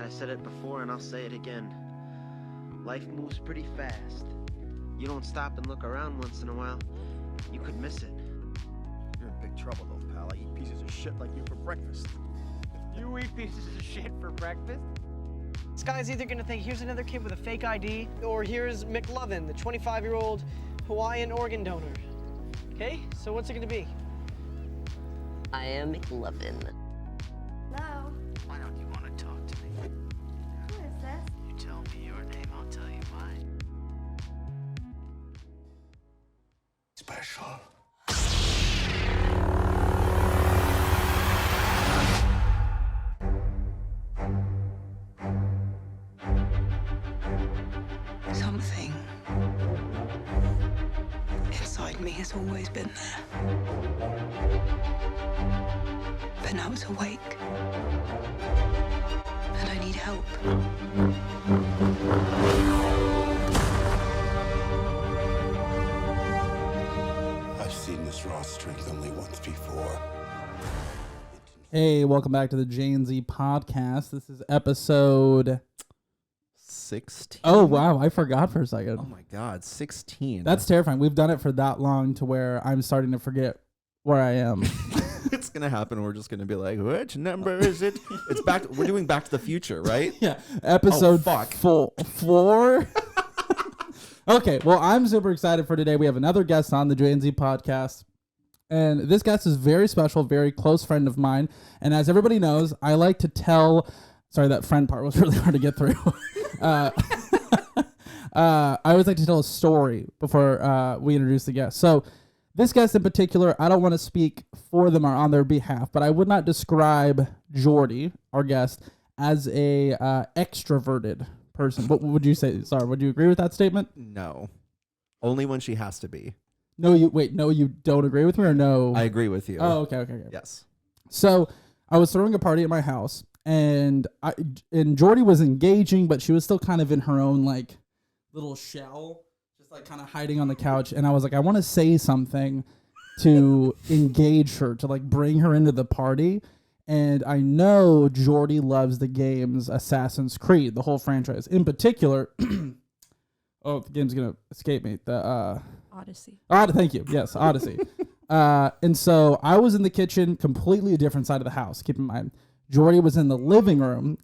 I said it before and I'll say it again. Life moves pretty fast. You don't stop and look around once in a while, you could miss it. You're in big trouble though, pal. I eat pieces of shit like you for breakfast. You eat pieces of shit for breakfast? This guy's either gonna think here's another kid with a fake ID, or here's McLovin, the 25-year-old Hawaiian organ donor. Okay, so what's it gonna be? I am McLovin. Hello? Why don't you want to talk to me? Who is this? You tell me your name, I'll tell you mine. Special. Something inside me has always been there. But now it's awake. And I need help. I've seen this raw strength only once before. Hey, welcome back to the J&Z podcast. This is episode 16. Oh, wow. I forgot for a second. Oh, my God. 16. That's terrifying. We've done it for that long to where I'm starting to forget where I am. It's going to happen. We're just going to be like, which number is it? It's back. We're doing Back to the Future, right? Yeah. Episode fuck. 4. Okay. Well, I'm super excited for today. We have another guest on the J&Z podcast. And this guest is very special, very close friend of mine. And as everybody knows, I like to tell... Sorry, that friend part was really hard to get through. I always like to tell a story before we introduce the guest. So this guest in particular, I don't want to speak for them or on their behalf, but I would not describe Jordy, our guest, as a extroverted person. What would you say? Sorry, would you agree with that statement? No. Only when she has to be. No, you don't agree with me, or no? I agree with you. Oh, okay. Yes. So I was throwing a party at my house. And Jordy was engaging, but she was still kind of in her own like little shell, just like kind of hiding on the couch. And I was like, I want to say something to engage her, to like bring her into the party. And I know Jordy loves the games Assassin's Creed, the whole franchise. In particular, oh, the game's gonna escape me. The Odyssey. Thank you. Yes, Odyssey. And so I was in the kitchen, completely a different side of the house. Keep in mind. Jordy was in the living room,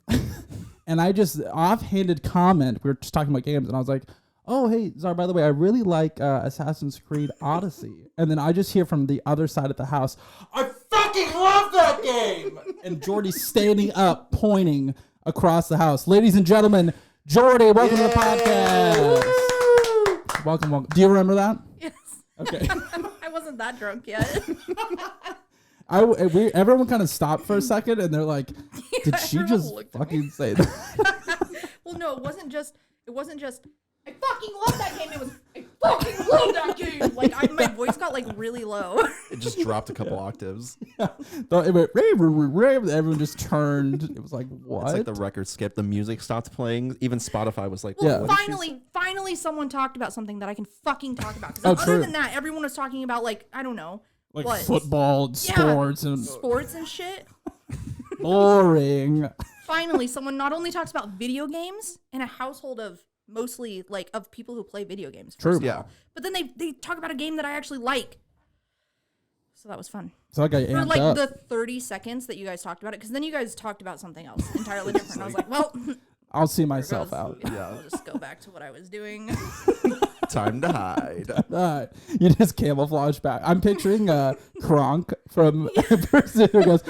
and I just offhanded comment. We were just talking about games, and I was like, oh, hey, Zara, by the way, I really like Assassin's Creed Odyssey. And then I just hear from the other side of the house, I fucking love that game! And Jordy's standing up, pointing across the house. Ladies and gentlemen, Jordy, welcome to the podcast. Welcome. Do you remember that? Yes. Okay. I wasn't that drunk yet. Everyone kind of stopped for a second, and they're like, "Did she just fucking say that?" Well, no, it wasn't just. I fucking love that game. It was. I fucking love that game. Like my voice got like really low. It just dropped a couple octaves. Yeah. It went, everyone just turned. It was like, what? It's like the record skipped. The music stopped playing. Even Spotify was like, well, yeah. finally, someone talked about something that I can fucking talk about. Because other true. than that, everyone was talking about like I don't know. Like what? Football, and sports and shit. Boring. Finally, someone not only talks about video games in a household of mostly like of people who play video games. True. Yeah. But then they talk about a game that I actually like. So that was fun. So I got amped for like up. the 30 seconds that you guys talked about it, because then you guys talked about something else entirely different. I was like, well, I'll see myself out. Yeah, I'll just go back to what I was doing. Time to hide. You just camouflage back. I'm picturing Kronk from Pursuit who goes,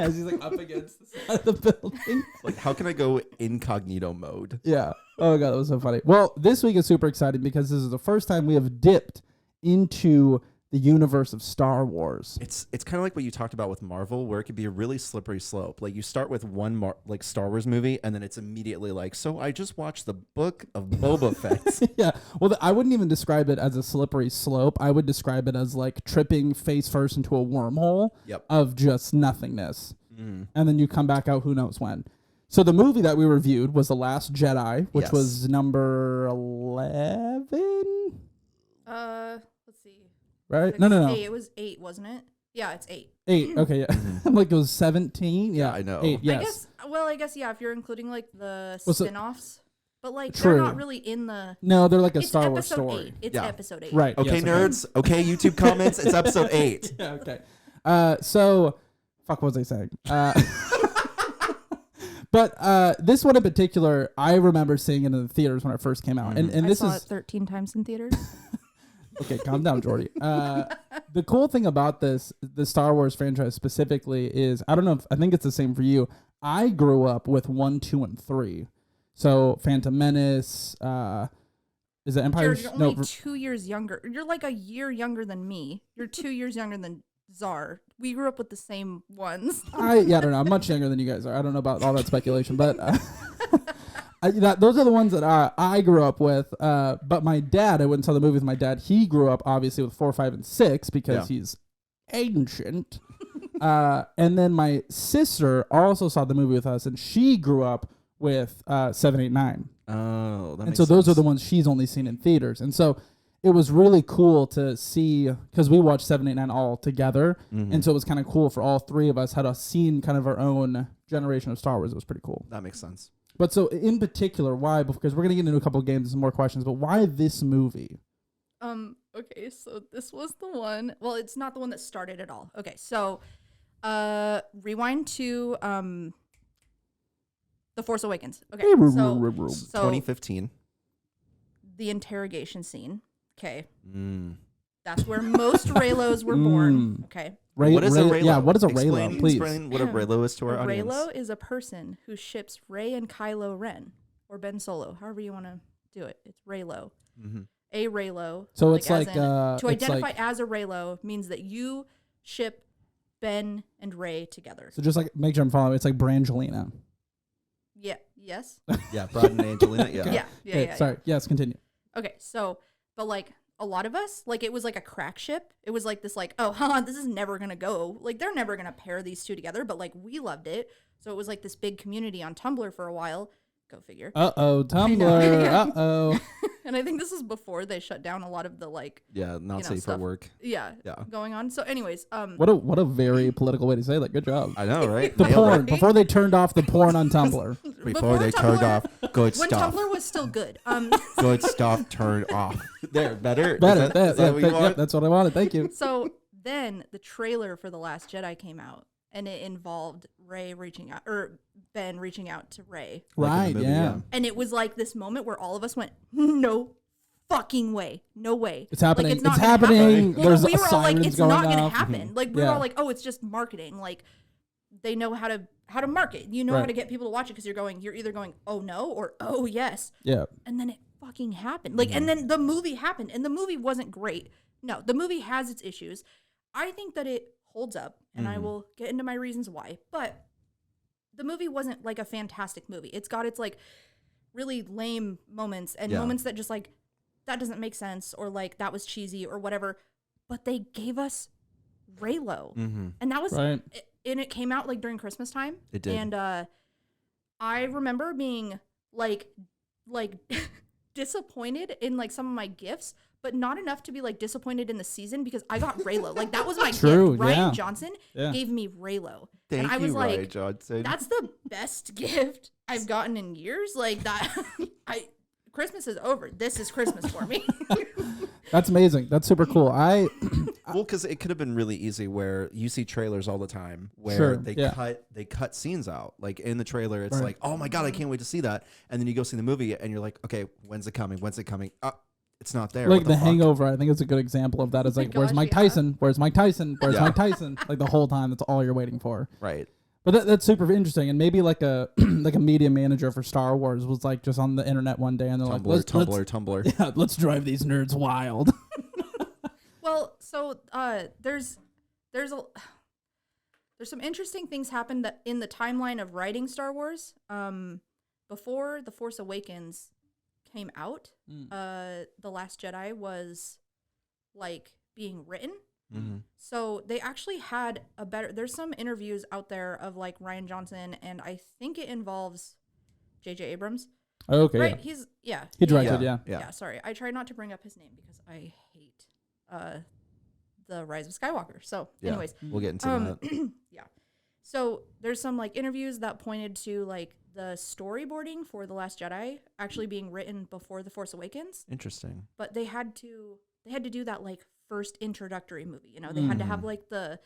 as he's like up against the side of the building. Like, how can I go incognito mode? Yeah. Oh, God, that was so funny. Well, this week is super exciting because this is the first time we have dipped into the universe of Star Wars. It's kind of like what you talked about with Marvel, where it could be a really slippery slope. Like you start with one like Star Wars movie, and then it's immediately like, so I just watched the book of Boba Fett. Yeah. Well, I wouldn't even describe it as a slippery slope. I would describe it as like tripping face first into a wormhole of just nothingness. And then you come back out who knows when. So the movie that we reviewed was The Last Jedi, which was number 11. Let's see. Right? No. It was 8, wasn't it? Yeah, it's 8. 8. Okay, yeah. I'm like, it was 17. Yeah, I know. 8. Yes. I guess yeah. If you're including like the Well, so- spin-offs, but like True. they're not really in the. No, they're like a It's Star Wars episode story. 8. It's Yeah. episode 8. Right. Okay, yes, nerds. Okay, YouTube comments. It's episode 8. Yeah. Okay. So, fuck. What was I saying? But this one in particular, I remember seeing it in the theaters when it first came out, and I this saw is it 13 times in theaters. okay. Calm down, Jordy. The cool thing about the Star Wars franchise specifically is I don't know if I think it's the same for you. I grew up with 1, 2, and 3. So Phantom Menace. Is it Empire? You're only 2 years younger. You're like a year younger than me. You're 2 years younger than Czar. We grew up with the same ones. I don't know. I'm much younger than you guys are. I don't know about all that speculation, but those are the ones that I grew up with. But my dad, I went and saw the movie with my dad. He grew up obviously with 4, 5, and 6 because he's ancient. And then my sister also saw the movie with us, and she grew up with 7, 8, 9. Oh, that and makes so those sense. are the ones she's only seen in theaters. And so it was really cool to see because we watched 7, 8, 9 all together, and so it was kind of cool for all three of us had seen kind of our own generation of Star Wars. It was pretty cool. That makes sense. But so in particular, why? Because we're gonna get into a couple of games and some more questions. But why this movie? Okay, so this was the one. Well, it's not the one that started it all. Okay, so rewind to The Force Awakens. Okay, so 2015. the interrogation scene. Okay, Mm. that's where most Reylos were born. Okay, What is a Reylo? Yeah, what is a Reylo? Please. Explain what a Reylo is to our a audience. Reylo is a person who ships Rey and Kylo Ren, or Ben Solo, however you want to do it. It's Reylo. Mm-hmm. A Reylo. So it's as like, in, to to identify like, as a Reylo means that you ship Ben and Rey together. So just like make sure I'm following. It's like Brangelina. Yeah. Yes. Yeah, Brad and Angelina. Yeah. Yeah. Okay, sorry. Yes, continue. Okay. So, but like a lot of us, like it was like a crack ship. It was like this, like, oh, this is never gonna go. Like they're never gonna pair these two together. But like we loved it. So it was like this big community on Tumblr for a while. Go figure. Tumblr. And I think this is before they shut down a lot of the like. Yeah, not safe for stuff. work. Yeah. Going on. So, anyways, What a very political way to say that. Good job. I know, right? The Nailed porn it. before they turned off the porn on Tumblr. Before they turned off good when stuff. Tumblr was still good. Good stuff turned off. There, better. Better. Is that what you want? Yep, that's what I wanted. Thank you. So then the trailer for The Last Jedi came out, and it involved Rey reaching out, or Ben reaching out to Rey. Right. movie, Yeah. And it was like this moment where all of us went, no fucking way. No way. It's happening. Like, it's not gonna happening. happen. There's we were all like, sirens it's going not going to off. happen. Like, we were Yeah. all like, oh, it's just marketing. Like, they know how to market. You know how Right. to get people to watch it because you're either going, oh no, or oh yes. Yeah. And then it fucking happened. Like, and then the movie happened, and the movie wasn't great. No, the movie has its issues. I think that it holds up, and I will get into my reasons why. But the movie wasn't like a fantastic movie. It's got its like really lame moments and moments that just like that doesn't make sense, or like that was cheesy or whatever. But they gave us Reylo, and that was Right. and it came out like during Christmas time. It did. And I remember being like disappointed in like some of my gifts, but not enough to be like disappointed in the season because I got Reylo. Like that was my True, gift. Ryan yeah. Johnson Yeah. gave me Reylo. Thank and I was you, like, Ryan Johnson. that's the best gift I've gotten in years. Like that Christmas is over. This is Christmas for me. That's amazing. That's super cool. Well, because it could have been really easy where you see trailers all the time where Sure, they yeah. cut scenes out. Like in the trailer, it's Right. like, oh my God, I can't wait to see that. And then you go see the movie and you're like, okay, when's it coming? When's it coming? It's not there. Like What the fuck? Hangover, I think it's a good example of that. It's my like, where's gosh, Mike yeah. Tyson? Where's Mike Tyson? Where's Yeah. Mike Tyson? Like the whole time, that's all you're waiting for. Right. But that's super interesting. And maybe like a like a media manager for Star Wars was like just on the internet one day and they're like, Tumblr. yeah, let's drive these nerds wild. Well, so there's some interesting things happened that in the timeline of writing Star Wars. Before The Force Awakens came out, The Last Jedi was like being written. Mm-hmm. So they actually had there's some interviews out there of like Ryan Johnson, and I think it involves J.J. Abrams. Okay. Right? Yeah. He directed, yeah. Yeah, sorry. I try not to bring up his name because I hate the Rise of Skywalker. So, Yeah, anyways, we'll get into that. yeah. So there's some like interviews that pointed to like the storyboarding for The Last Jedi actually being written before The Force Awakens, Interesting. but they had to do that like first introductory movie. You know, they had to have like the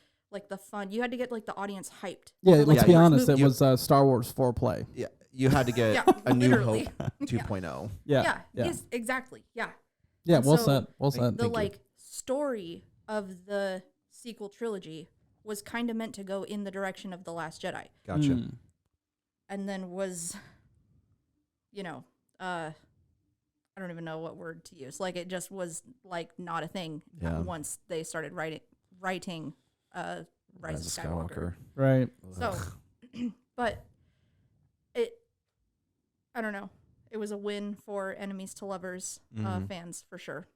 fun. You had to get like the audience hyped. Yeah, for, like, let's the be first honest. movie. It was Star Wars foreplay. Yeah, you had to get Yeah, A New literally. Hope 2.0. Yeah. Yes, exactly. Yeah. Yeah, And well so said. Well said. The Thank you. like story of the sequel trilogy was kind of meant to go in the direction of The Last Jedi, Gotcha. and then was, you know, I don't even know what word to use. Like it just was like not a thing Yeah. once they started writing Rise of Skywalker. Right. So, but I don't know. It was a win for enemies to lovers fans for sure.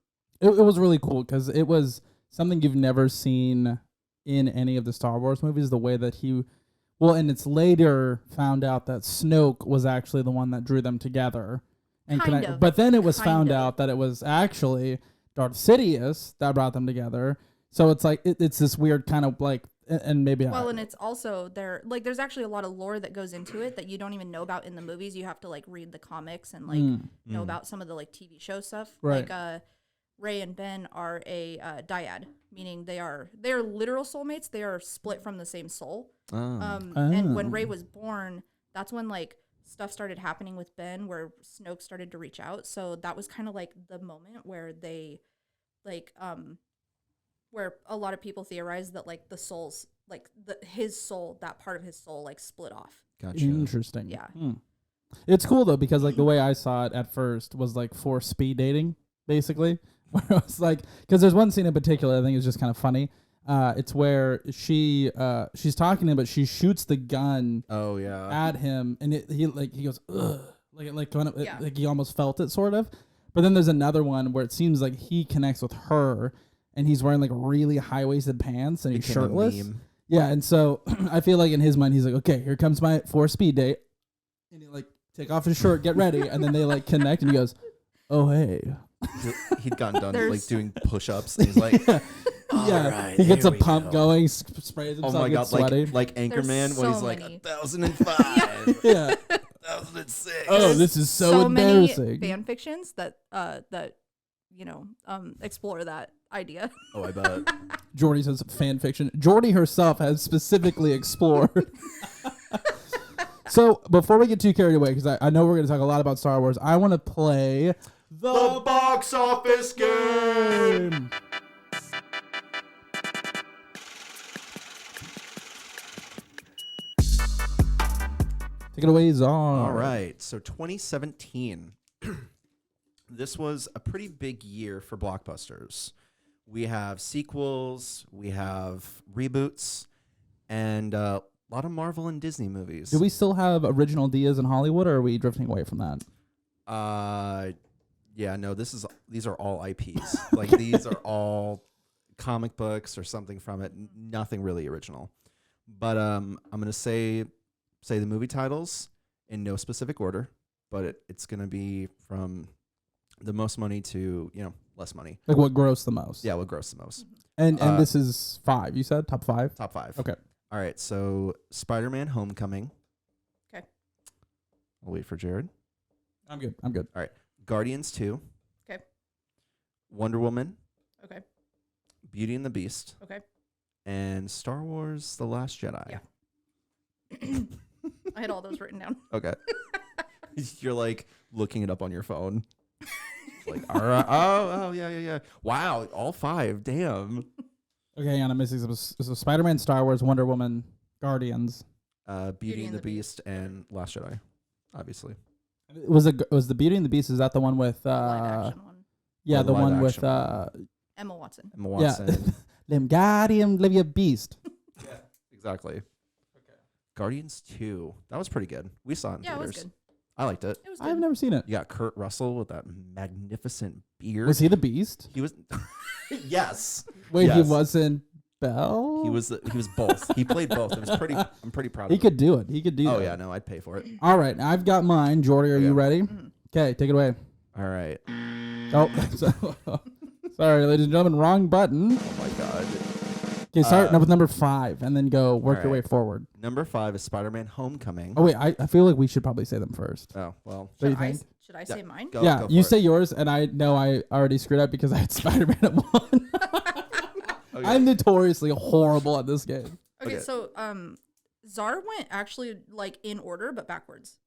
It was really cool because it was something you've never seen in any of the Star Wars movies. The way that and it's later found out that Snoke was actually the one that drew them together. And Kind of. But then it was Kind found of. out that it was actually Darth Sidious that brought them together. So it's like it's this weird kind of like, and maybe Well, and it's also there's actually a lot of lore that goes into it that you don't even know about in the movies. You have to like read the comics and like know about some of the like TV show stuff. Right. Like Rey and Ben are a dyad, meaning they are literal soulmates. They are split from the same soul. And when Rey was born, that's when like stuff started happening with Ben, where Snoke started to reach out. So that was kind of like the moment where they like where a lot of people theorize that like the souls, like his soul, that part of his soul like split off. Gotcha. interesting. Yeah. It's cool though because like the way I saw it at first was like for speed dating, basically. Where it was like, because there's one scene in particular I think is just kind of funny. It's where she's talking to him, but she shoots the gun Oh yeah. at him, and he goes ugh, like kind of Yeah. like he almost felt it sort of. But then there's another one where it seems like he connects with her, and he's wearing like really high waisted pants and he's Became a shirtless. meme. Yeah, and so I feel like in his mind he's like, okay, here comes my for speed date, and he like take off his shirt, get ready, and then they like connect, and he goes, oh hey. He'd gotten done There's- like doing push-ups. And he's like, Yeah, right, he gets a here we pump go. going, sprays oh himself, my god, gets sweaty. like Anchorman There's when he's so like many. 1005, Yeah. 1006. Oh, this is so embarrassing. many fan fictions that explore that idea. Oh, I bet. Jordy says fan fiction. Jordy herself has specifically explored. So before we get too carried away, because I know we're going to talk a lot about Star Wars, I want to play The box office game. Take it away, Czar. All right. So 2017. This was a pretty big year for blockbusters. We have sequels, we have reboots, and a lot of Marvel and Disney movies. Do we still have original Diaz in Hollywood, or are we drifting away from that? Yeah, no, these are all IPs. Like these are all comic books or something from it. Nothing really original. But I'm gonna say the movie titles in no specific order, but it's gonna be from the most money to less money. Like what grossed the most? Yeah, what grossed the most? And this is 5. You said top 5. Top 5. Okay. All right. So Spider-Man: Homecoming. Okay. I'll wait for Jared. I'm good. I'm good. All right. Guardians 2. Okay. Wonder Woman. Okay. Beauty and the Beast. Okay. And Star Wars: The Last Jedi. Yeah. I had all those written down. Okay. You're like looking it up on your phone. Like, all right. Oh, yeah. Wow, all 5. Damn. Okay, I'm missing some. So Spider-Man, Star Wars, Wonder Woman, Guardians. Beauty and the Beast and Last Jedi, obviously. Was the Beauty and the Beast? Is that the one with? Live action one. Yeah, Oh, the live one with. action Emma Watson. Emma Watson. Yeah, Guardian, live your beast. Yeah, exactly. Okay. Guardians 2. That was pretty good. We saw it in Yeah, it was theaters. good. I liked it. It was good. I've never seen it. You got Kurt Russell with that magnificent beard. Was he the Beast? He was. Yes. Wait, he Yes. wasn't Belle. He was both. He played both. It was pretty. I'm pretty proud. He of him. could do it. He could do Oh that. yeah, no, I'd pay for it. All right, I've got mine. Jordy, are you Okay. ready? Okay, take it away. All right. Oh, sorry, ladies and gentlemen, wrong button. Oh my god. Okay, start with number 5 and then go work your way Alright. forward. Number 5 is Spider-Man: Homecoming. Oh wait, I feel like we should probably say them first. Oh well. What do you Should I, think? should I say mine? Go, Yeah, go you for say it. yours, and I know I already screwed up because I had Spider-Man at 1. Okay. I'm notoriously horrible at this game. Okay, Okay. so Czar went actually like in order but backwards.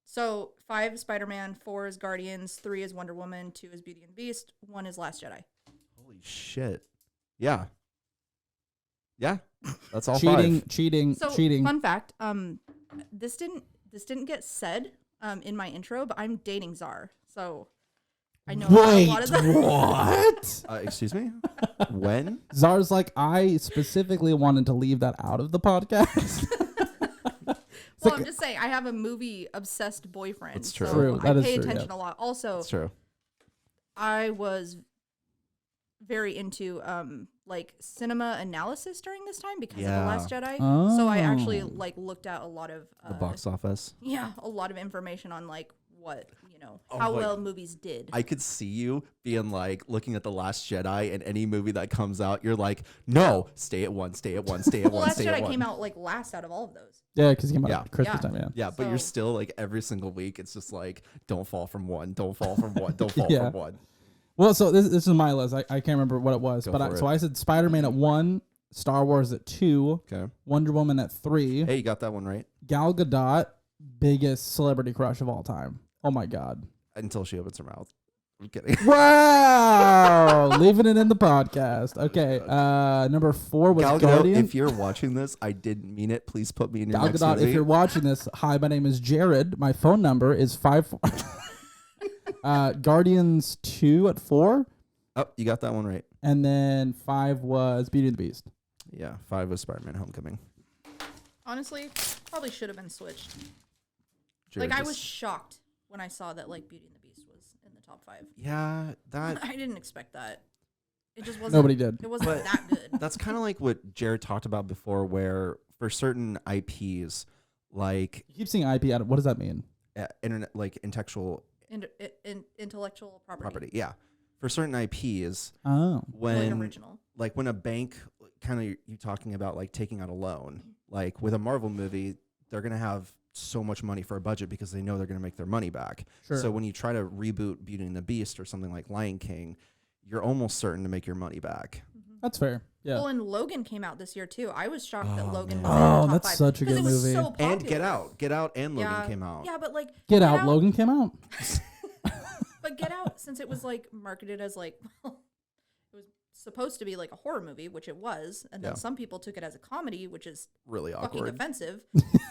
So 5 is Spider-Man, 4 is Guardians, 3 is Wonder Woman, 2 is Beauty and the Beast, 1 is Last Jedi. Holy shit. Yeah. Yeah. That's all cheating, 5. cheating, So cheating. fun fact, this didn't get said in my intro, but I'm dating Czar. So I know Wait, a lot of the what? Excuse me? When? Czar's like, I specifically wanted to leave that out of the podcast. Well, I'm just saying, I have a movie obsessed boyfriend. That's true. So True, that I is pay true, attention yeah. a lot. Also, That's true. I was very into like cinema analysis during this time because of The Last Jedi. So I actually Oh. like looked at a lot of The box office. yeah, a lot of information on like what, you know, Oh how my- well movies did. I could see you being like looking at The Last Jedi and any movie that comes out, you're like, no, stay at 1, stay at 1, stay at well, 1, Last stay at Jedi 1. came out like last out of all of those. Yeah, because he came out Yeah. at Christmas Yeah. time, yeah. Yeah, but you're So- still like every single week, it's just like, don't fall from 1, don't fall from 1, don't fall Yeah. from 1. Well, so this is my list. I can't remember what it was, Go but for so it. I said Spider-Man at 1, Star Wars at 2, Okay. Wonder Woman at 3, Hey, you got that one right? Gal Gadot, biggest celebrity crush of all time. Oh my God. Until she opens her mouth. I'm kidding. Wow. Leaving it in the podcast. Okay. Number 4 was Gal Gadot, Guardian. if you're watching this, I didn't mean it. Please put me in your Gal next Gadot, movie. if you're watching this, hi, my name is Jared. My phone number is 54. Guardians 2 at 4. Oh, you got that one right. And then 5 was Beauty and the Beast. Yeah, 5 was Spider-Man: Homecoming. Honestly, probably should have been switched. Jared Like I just- was shocked when I saw that like Beauty and the Beast was in the top 5. Yeah, that I didn't expect that. It just wasn't. Nobody did. It wasn't But- that good. that's kind of like what Jared talked about before, where for certain IPs, like You keep seeing IP out of, what does that mean? internet, like intellectual Intellectual property. property. Yeah, for certain IPs, Oh. when Like original. like when a bank, kind of you talking about like taking out a loan, like with a Marvel movie, they're gonna have so much money for a budget because they know they're gonna make their money back. Sure. So when you try to reboot Beauty and the Beast or something like Lion King, you're almost certain to make your money back. That's fair. Yeah. Well, and Logan came out this year too. I was shocked that Oh, Logan man. was in the Oh, top that's 5, such a 'cause good it was movie. So popular. And Get Out and Logan came out. Yeah, but like Get Out. Logan came out. But Get Out, since it was like marketed as like, well, it was supposed to be like a horror movie, which it was, and then Yeah. some people took it as a comedy, which is Really fucking awkward. offensive.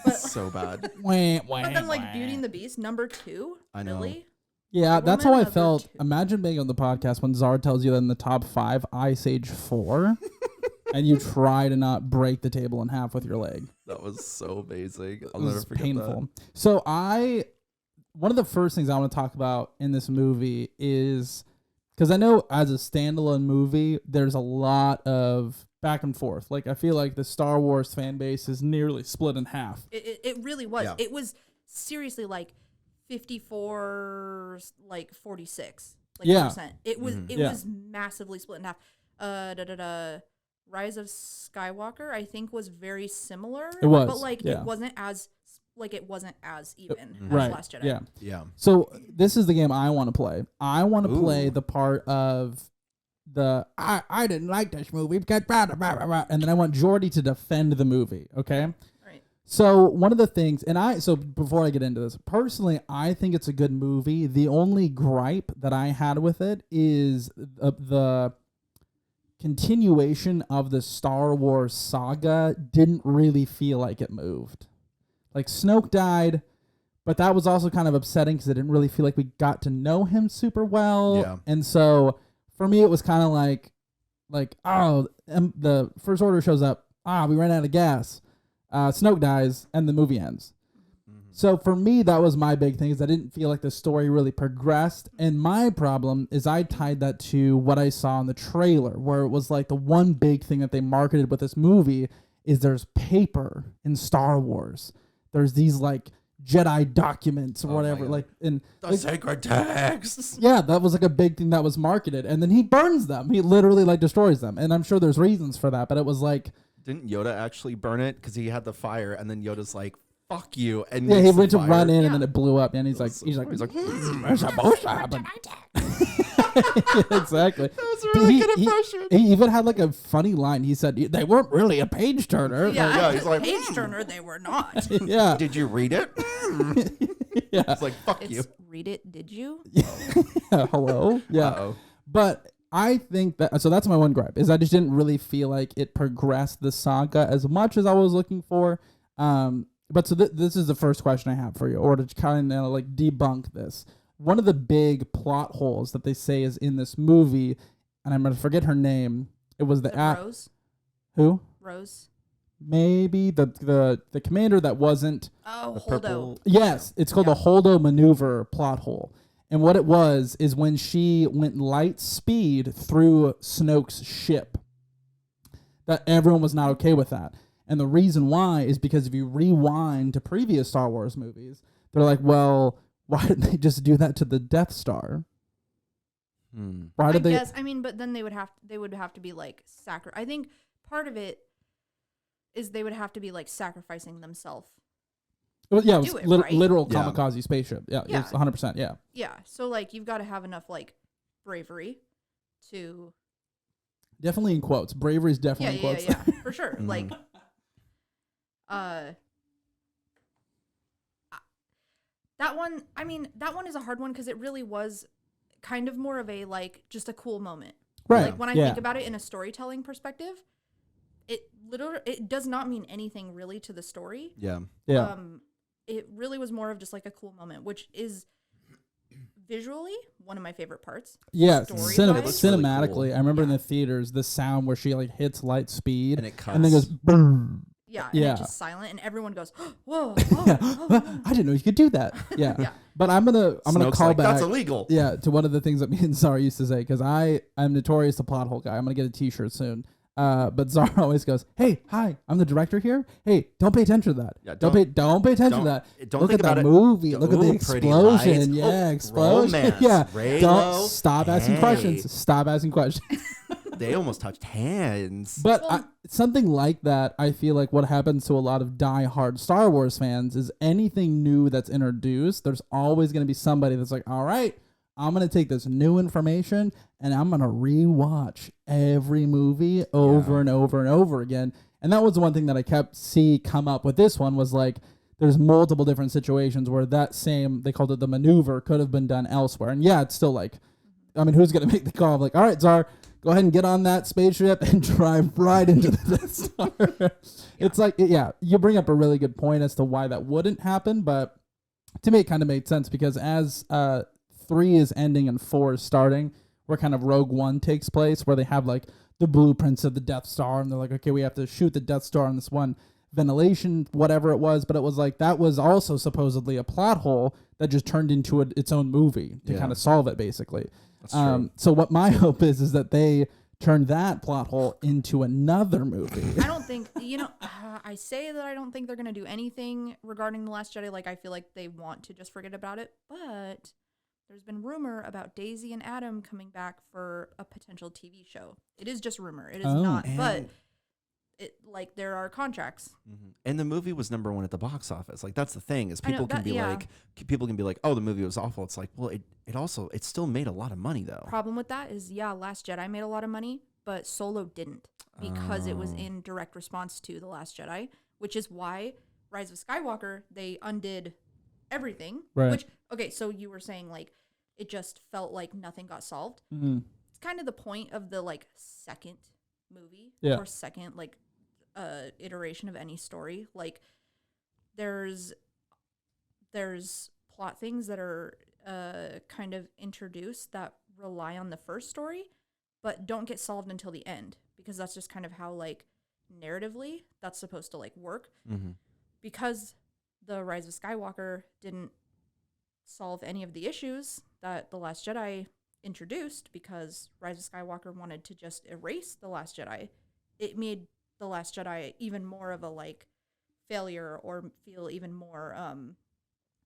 But, So bad. but then like Beauty and the Beast number 2. I know. Really? Yeah, Wonder that's how Woman I number felt. 2. Imagine being on the podcast when Zara tells you that in the top 5, Ice Age 4, and you try to not break the table in half with your leg. That was so amazing. It I'll never was forget painful. So one of the first things I want to talk about in this movie is, because I know as a standalone movie, there's a lot of back and forth. Like I feel like the Star Wars fan base is nearly split in half. It really was. Yeah. It was seriously like 54, like 46. Like Yeah. percent. It was Mhm. it Yeah. was massively split in half. Rise of Skywalker, I think, was very similar. It was, but like yeah. it wasn't as even as Right. Last Jedi. Yeah. that. Yeah. So this is the game I want to play. I want to play Ooh. the part of I didn't like this movie because blah, blah, blah, blah, and then I want Jordy to defend the movie. Okay. Right. So one of the things, so before I get into this, personally, I think it's a good movie. The only gripe that I had with it is the continuation of the Star Wars saga didn't really feel like it moved. Like Snoke died, but that was also kind of upsetting because I didn't really feel like we got to know him super well. Yeah. And so for me, it was kind of like, the First Order shows up. We ran out of gas. Snoke dies, and the movie ends. So for me, that was my big thing, is I didn't feel like the story really progressed. And my problem is I tied that to what I saw in the trailer, where it was like the one big thing that they marketed with this movie is there's paper in Star Wars. There's these like Jedi documents or Oh my whatever. God. Like in The sacred texts. yeah, that was like a big thing that was marketed, and then he burns them. He literally like destroys them, and I'm sure there's reasons for that, but it was like Didn't Yoda actually burn it because he had the fire, and then Yoda's like, "Fuck you!" And yeah, he makes the went to fire. run in, Yeah. and then it blew up, and he's like, there's supposed to happen. Exactly. That was a really good impression. He even had like a funny line. He said they weren't really a page turner. Yeah, Yeah, he's like, page turner, they were not. Yeah. Did you read it? Yeah. It's like, fuck you. It's read it, did you? Yeah, hello. Yeah. Uh-oh. But I think that so that's my one gripe is I just didn't really feel like it progressed the saga as much as I was looking for. But so this is the first question I have for you, or to kind of like debunk this. One of the big plot holes that they say is in this movie, and I'm gonna forget her name. It was the Rose? who? Rose? Maybe the commander that wasn't. Oh, The Holdo. purple. Yes, it's called Yeah. the Holdo maneuver plot hole. And what it was is when she went light speed through Snoke's ship, that everyone was not okay with that. And the reason why is because if you rewind to previous Star Wars movies, they're like, well, why didn't they just do that to the Death Star? Why I did they? guess, I mean, but then they would have to be like I think part of it is they would have to be like sacrificing themselves. Well, yeah, it was do it, right? literal Yeah. kamikaze spaceship. Yeah, Yeah. it's 100%. Yeah. Yeah, so like you've got to have enough like bravery to Definitely in quotes. Bravery is definitely in quotes. yeah, for sure. Like, that one. I mean, that one is a hard one because it really was kind of more of a like just a cool moment. Right. Like when I yeah. think about it in a storytelling perspective, it does not mean anything really to the story. Yeah. Yeah. It really was more of just like a cool moment, which is visually one of my favorite parts. Yeah, Story-wise. cinematically. Really cool. I remember in the theaters the sound where she like hits light speed And it cuts. and then goes boom. Yeah, and Yeah. it's just silent, and everyone goes, "Whoa!" Yeah. Oh. I didn't know you could do that. Yeah. Yeah. But I'm gonna Snoke's call like, back. That's illegal. Yeah, to one of the things that me and Zara used to say because I'm notorious the plot hole guy. I'm gonna get a T-shirt soon. But Zara always goes, "Hey, hi, I'm the director here. Hey, don't pay attention to that. Yeah, don't pay attention to that. don't Look think at that about it. movie. Look at the Ooh, pretty lights. explosion. Oh, Yeah, explosion. romance. Yeah. Raylo. Don't stop asking Hey. questions. Stop asking questions." They almost touched hands. But something like that, I feel like what happens to a lot of die-hard Star Wars fans is anything new that's introduced, there's always going to be somebody that's like, all right, I'm going to take this new information and I'm going to rewatch every movie over and over and over again. And that was the one thing that I kept come up with this one was like, there's multiple different situations where that same, they called it the maneuver, could have been done elsewhere. And yeah, it's still like, I mean, who's going to make the call of like, all right, Czar, go ahead and get on that spaceship and drive right into the Death Star. It's like, yeah, you bring up a really good point as to why that wouldn't happen, but to me it kind of made sense because as 3 is ending and 4 is starting, where kind of Rogue One takes place, where they have like the blueprints of the Death Star, and they're like, okay, we have to shoot the Death Star on this one ventilation, whatever it was, but it was like that was also supposedly a plot hole that just turned into its own movie to kind of solve it, basically. That's true. So what my hope is that they turn that plot hole into another movie. I don't think I say that I don't think they're gonna do anything regarding The Last Jedi. Like I feel like they want to just forget about it, but there's been rumor about Daisy and Adam coming back for a potential TV show. It is just rumor. It is not, but it like there are contracts. And the movie was #1 at the box office. Like that's the thing is people can be yeah. like, oh, the movie was awful. It's like, well, it still made a lot of money though. Problem with that is, yeah, Last Jedi made a lot of money, but Solo didn't because it was in direct response to The Last Jedi, which is why Rise of Skywalker, they undid everything. Right. Which, okay, so you were saying like it just felt like nothing got solved. It's kind of the point of the like second movie or second like iteration of any story. Like there's plot things that are kind of introduced that rely on the first story but don't get solved until the end because that's just kind of how like narratively that's supposed to like work. Because the Rise of Skywalker didn't solve any of the issues that The Last Jedi introduced because Rise of Skywalker wanted to just erase The Last Jedi. It made The Last Jedi even more of a like failure or feel even more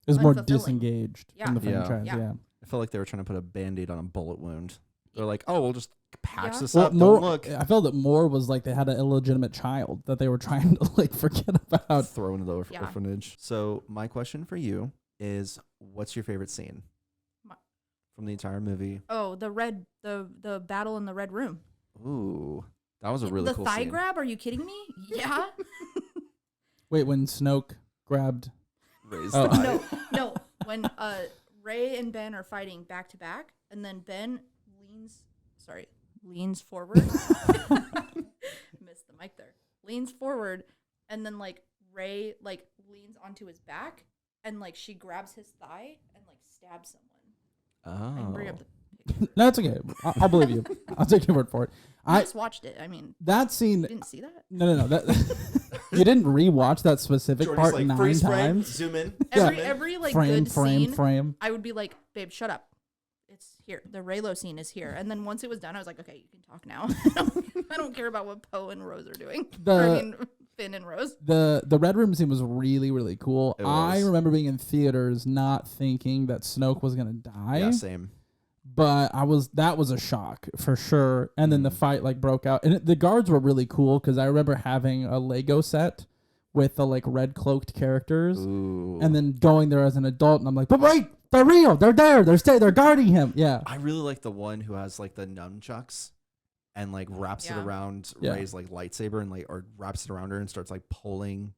It was more unfulfilling. disengaged Yeah. from the Yeah. franchise. Yeah. Yeah. I felt like they were trying to put a band-aid on a bullet wound. They're like, oh, we'll just patch Yeah. this Well, up. more, Don't look. I felt that more was like they had an illegitimate child that they were trying to like forget about. Throw into the Yeah. orphanage. So my question for you is, what's your favorite scene from the entire movie? Oh, the battle in the red room. Ooh, that was a really the cool thigh scene. grab? Are you kidding me? Yeah. Wait, when Snoke grabbed. Raised Oh. thigh. No. When Rey and Ben are fighting back to back, and then Ben leans forward. Missed the mic there. Leans forward, and then like Rey like leans onto his back, and like she grabs his thigh and like stabs someone. I can bring up Oh. the picture. No, it's okay. I'll believe you. I'll take your word for it. I just watched it. I mean, That scene. you didn't see that? No. That you didn't rewatch that specific Jordy's part like, 9 freeze frame, times. zoom in. Every like frame, good frame, scene, frame. I would be like, babe, shut up. It's here. The Raylo scene is here. And then once it was done, I was like, okay, you can talk now. I don't care about what Poe and Rose are doing. Finn and Rose. The Red Room scene was really, really cool. It I was. remember being in theaters not thinking that Snoke was gonna die. Yeah, same. But that was a shock for sure. And then the fight like broke out, and the guards were really cool because I remember having a Lego set with the like red cloaked characters, Ooh. and then going there as an adult, and I'm like, but wait, they're real, they're there, they're guarding him. Yeah, I really like the one who has like the nunchucks and like wraps it Yeah. around Yeah. Rey's like lightsaber and like or wraps it around her and starts like pulling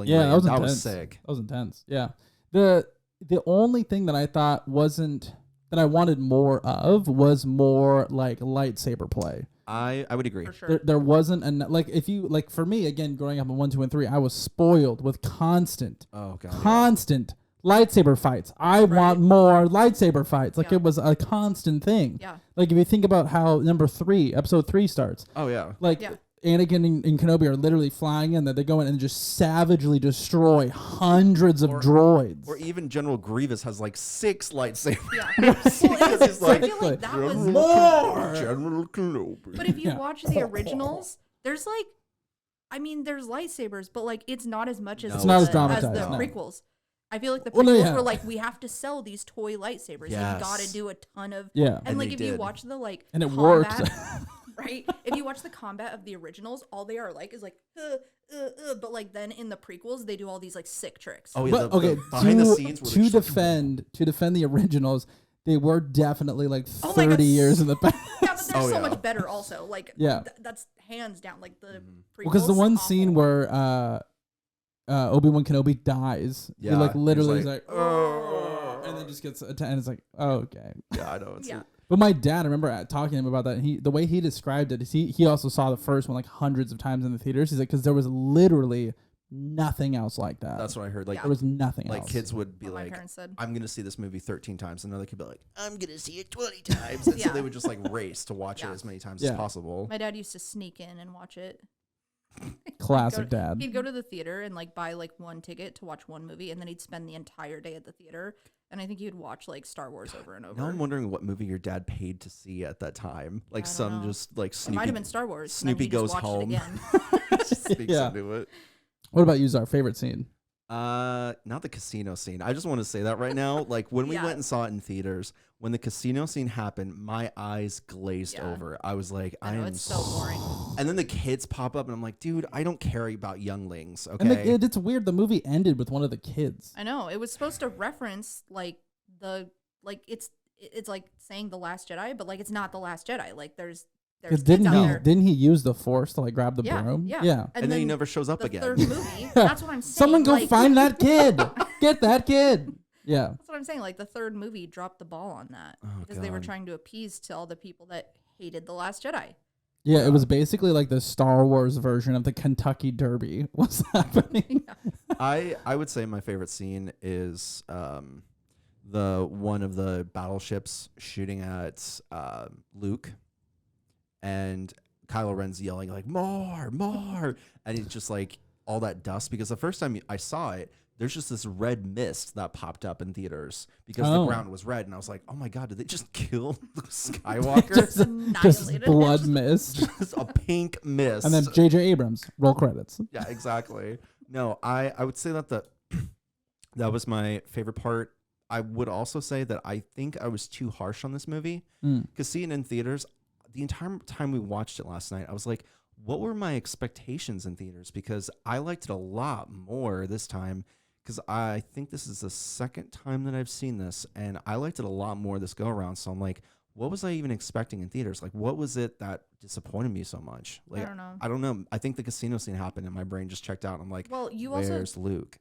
yeah, Rey. that was that intense. was sick. That was intense. Yeah, the only thing that I thought wasn't that I wanted more of was more like lightsaber play. I would agree. For sure. There wasn't like if you like for me again growing up in 1, 2, and 3, I was spoiled with constant Oh god. lightsaber fights. I want more lightsaber fights. Like Yeah. it was a constant thing. Yeah. Like if you think about how episode 3 starts, Oh yeah. like Yeah. Anakin and Kenobi are literally flying in there. They go in and just savagely destroy hundreds of droids. Or even General Grievous has like 6 lightsabers. Yeah. Because he's I like, feel like that was More! General Kenobi. But if you Yeah. watch the originals, there's like, I mean, there's lightsabers, but like it's not as much as No, It's not as the dramatized, the no. prequels. I feel like the prequels Well, no, yeah. were like, we have to sell these toy lightsabers. Yes. You got to do a ton of, Yeah. and And like they if you did. watch the like And it combat, worked. right? If you watch the combat of the originals, all they are like is like, but like then in the prequels they do all these like sick tricks. Oh yeah. But the okay, behind the to, scenes where to they're just- defend the originals, they were definitely like Oh my God, 30 years in the past. Yeah, but they're Oh, so yeah. much better also. Like Yeah. that's hands down like the prequels. Because the one awful. scene where Obi-Wan Kenobi dies, he Yeah, like he's literally is like, like, "Oh," and then just gets attacked, and it's like, oh, okay. Yeah, I know. It's Yeah. But my dad, I remember talking to him about that. And the way he described it is he also saw the first one like hundreds of times in the theaters. He's like, because there was literally nothing else like that. That's what I heard. Like There was nothing like else. kids would be What my like, parents said. I'm gonna see this movie 13 times. Another kid would be like, I'm gonna see it 20 times. And so Yeah. they would just like race to watch it Yeah. as many times Yeah. as possible. My dad used to sneak in and watch it. Classic dad. He'd go to the theater and like buy like one ticket to watch one movie, and then he'd spend the entire day at the theater. And I think he'd watch like Star Wars over and over. Now I'm wondering what movie your dad paid to see at that time. Like I don't some know. just like It Snoopy. might have been Star Wars. and then Snoopy he just goes watched it home. again. Just speaks Yeah. into it. What about you, our favorite scene? Not the casino scene. I just want to say that right now. Like when we Yeah. went and saw it in theaters, when the casino scene happened, my eyes glazed Yeah. over. I was like, I know, am it's so boring. And then the kids pop up, and I'm like, dude, I don't care about younglings. Okay. And it's weird. The movie ended with one of the kids. I know it was supposed to reference like it's like saying the Last Jedi, but like it's not the Last Jedi. Like there's Because kids didn't out he there. didn't he use the Force to like grab the Yeah, broom? yeah. and then he never shows up the again. third movie. That's what I'm saying. Someone go like, find that kid. Get that kid. Yeah. That's what I'm saying. Like the third movie dropped the ball on that Oh, because they were God. trying to appease to all the people that hated the Last Jedi. Yeah, it was basically like the Star Wars version of the Kentucky Derby was happening. I would say my favorite scene is the one of the battleships shooting at Luke, and Kylo Ren's yelling like more, and it's just like all that dust because the first time I saw it, there's just this red mist that popped up in theaters because the Oh. ground was red, and I was like, oh my god, did they just kill Luke Skywalker? just Annihilated. blood mist. Just a pink mist. And then J.J. Abrams, roll credits. Yeah, exactly. No, I would say that That was my favorite part. I would also say that I think I was too harsh on this movie because seeing it in theaters, the entire time we watched it last night, I was like, what were my expectations in theaters? Because I liked it a lot more this time because I think this is the second time that I've seen this, and I liked it a lot more this go around. So I'm like, what was I even expecting in theaters? Like, what was it that disappointed me so much? Like, I don't know. I think the casino scene happened and my brain just checked out. I'm like, well, where's Luke?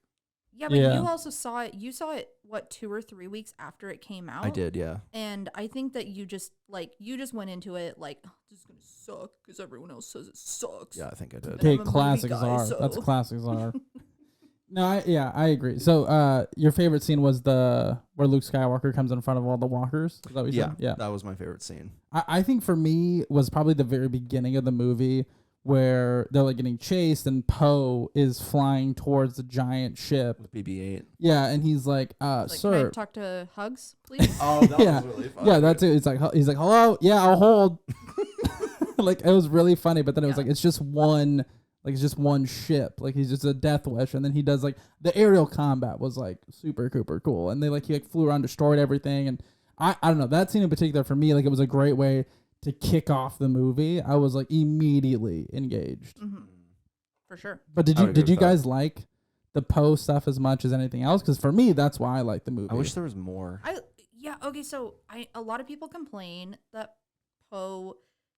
Yeah, but you also saw it. You saw it, what, 2 or 3 weeks after it came out? I did, yeah. And I think that you just went into it like, oh, this is going to suck because everyone else says it sucks. Yeah, I think I did. Okay, classics are. So. That's classics are. No, I agree. So, your favorite scene was where Luke Skywalker comes in front of all the walkers? Is that what you said? Yeah, that was my favorite scene. I think for me was probably the very beginning of the movie where they're like getting chased and Poe is flying towards the giant ship with BB-8. Yeah, and he's like, "Sir, can I talk to Hugs, please?" Oh, that was really fun. Yeah, that's it. He's like, "Hello, yeah, I'll hold." Like it was really funny, but then it was like it's just one ship. Like he's just a Death Wish, and then he does like the aerial combat was like super cool, and he flew around, destroyed everything, and I don't know, that scene in particular for me, like it was a great way to kick off the movie. I was like immediately engaged. Mm-hmm. For sure. But did you guys like the Poe stuff as much as anything else? Because for me, that's why I like the movie. I wish there was more. Okay, so a lot of people complain that Poe